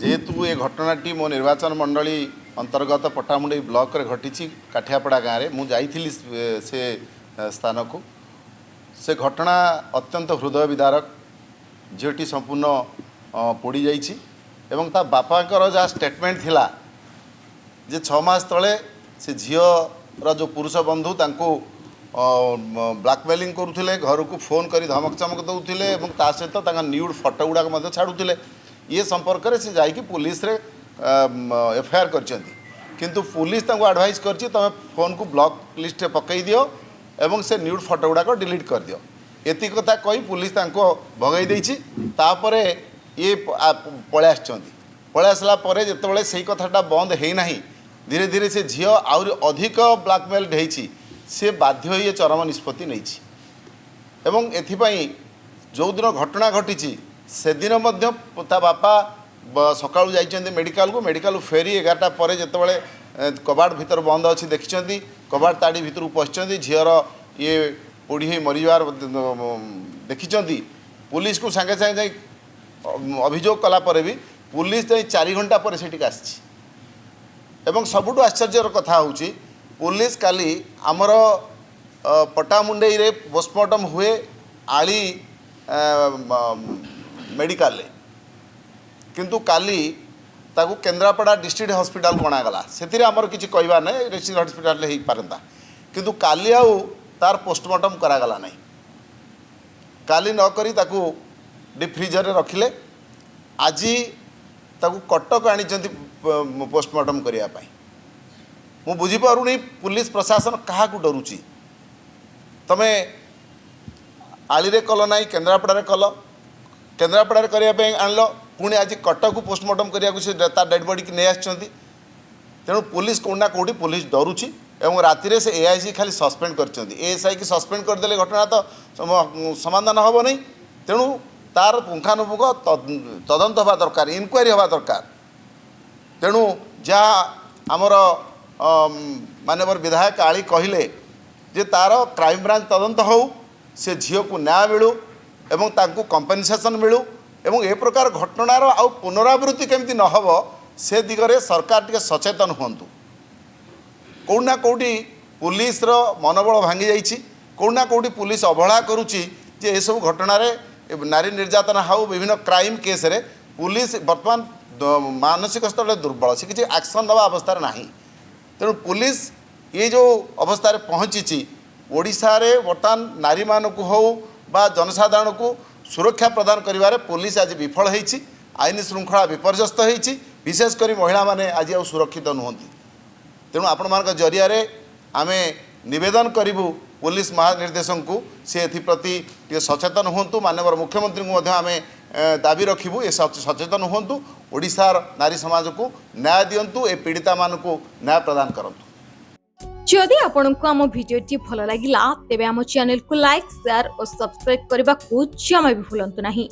जेहेतु ये घटनाटी मो निर्वाचन मंडली अंतर्गत पटामुंडई ब्लॉक रे घटी काठियापड़ा गाँव में मुझे से स्थान को से घटना अत्यंत हृदय विदारक झीटी संपूर्ण पोड़ी जाइए एवं ता बापाकर जहाँ स्टेटमेंट थिला जे 6 मास तले से झीर जो पुरुष बंधु तांको ब्लैकमेलिंग करुले घर को फोन कर धमक चमक दौले ता सहित न्यूड फटो गुड़ाक छाड़ुले ये संपर्क में से जाकि पुलिस रे एफआईआर किंतु पुलिस तांको एडवाइस करछि तमे फोन को ब्लॉक लिस्ट पकई दियो एवं से न्यूड फटो गुड़ाक डिलीट कर दियो एति कथा कही पुलिस तांको भगई देछि तापरे ये पळे आसला परे जेतेबेले सेही कथाटा बंद हेई नाही धीरे धीरे से झील आउरी अधिक ब्लैकमेल होईछि से बाध्य होई चरम निष्पत्ति नहीं एवं एथिपाई जो दिन घटना घटी से दिन मध्य ता बापा सकाळु जाइछन्ति मेडिकल फेरी 11टा पर जेतेबेले कबाट भीतर बंद अच्छी देखिं कबाट ताड़ी भीतर पशिंट झीर ये पोड़ी हो मरीजार देखिं पुलिस को सांगे सांगे अभियोग कलापर भी पुलिस जाई 4 घंटा पर सेठिक आसी एवं सबुठु आश्चर्यर कथा होची पुलिस काली आमर पटामुंडई रे पोस्टमार्टम हुए आली मेडिकल किंतु काली ताकू केन्द्रापड़ा डिस्ट्रिक्ट हॉस्पिटल गणागला से आमर किसी कहवा ना डिस्ट्रिक्ट हॉस्पिटल हो पारता किंतु काली आउ तार पोस्टमार्टम करागला नहीं काली नकरी ताकू डीप फ्रीजर रे रखिले आज ताकू कटक आनी पोस्टमार्टम करने मु बुझीपारुनी पुलिस प्रशासन क्या डरुची तमे आली कल ना केन्द्रापड़ा कल केन्द्रापड़ा करने आणल पुणी आज कटक पोस्टमार्टम करने डेड बॉडी की नहीं आसछंती तेणु पुलिस कौटना कौटी पुलिस डरुची एवं राति से एआईसी खाली सस्पेंड कर एएसआई की सस्पेंड करदे घटना तो समाधान हम नहीं तेणु तार पुंखानुपुंख तदंत हवा दरकार इनक्वारी हवा दरकार तेणु जहाँ आमर मानवर विधायक आली कहले जे तार क्राइम ब्रांच तदंत हो से झील को न्याय मिलू एवं तांको कंपेनसेशन मिलू एवं ए प्रकार घटनार आउ पुनरावृत्ति केमती न हो से दिगरे सरकार टिके सचेतन हुंतु कौटना कौटी पुलिस रो मनोबल भांगी जाइछि कौटना कौटी पुलिस अवहेला करुछि जे ए सब घटना रे नारी निर्यातना हाउ विभिन्न क्राइम केस रे पुलिस वर्तमान मानसिक स्तर दुर्बल से किसी एक्शन दवा अवस्था नहीं तेणु पुलिस ये जो अवस्था पहुँची ओडिशा रे वर्तमान नारी मानक हो बा जनसाधारण को सुरक्षा प्रदान करिवारे पुलिस आज विफल होईछि आईन श्रृंखला विपर्यस्त होईछि विशेषकर महिला माने आज आ सुरक्षित नुहंती तेणु आपण मान जरिया रे आमे निवेदन करिबु पुलिस महानिर्देशक को से एप्रति टे सचेतन हूँ माननीय मुख्यमंत्री को आमे दाबी रखिबु ए सचेतन हूँ ओडिशार नारी समाज को न्याय दिंतु ए पीड़िता मान को न्याय प्रदान करंतु। जदि आपंक आम भिडी भल लगा तेब आम चैनल को लाइक शेयर और सब्सक्राइब करने को जमा भी भूलु नहीं।